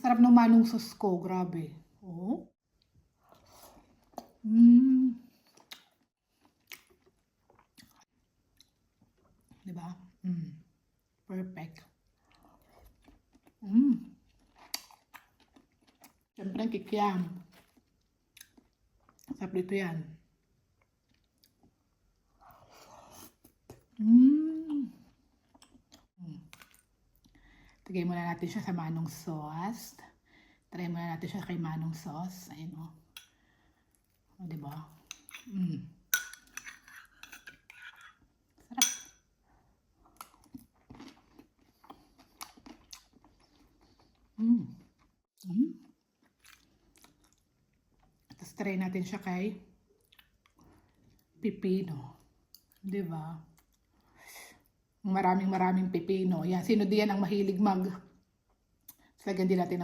Sarap ng manong sauce ko, grabe. Oh. Mm. Diba? Mm. Perfect. Mm. Siyempre ang kikiam. Sarap dito yan. Mm. Tagay muna natin siya sa manong sauce. Try muna natin siya kay manong sauce. Ayun o. O, diba? Mm. Sarap. Mm. Mm. Tapos try natin siya kay pipino. Diba? Maraming pipino. Yan, sino diyan ang mahilig lagyan din natin ng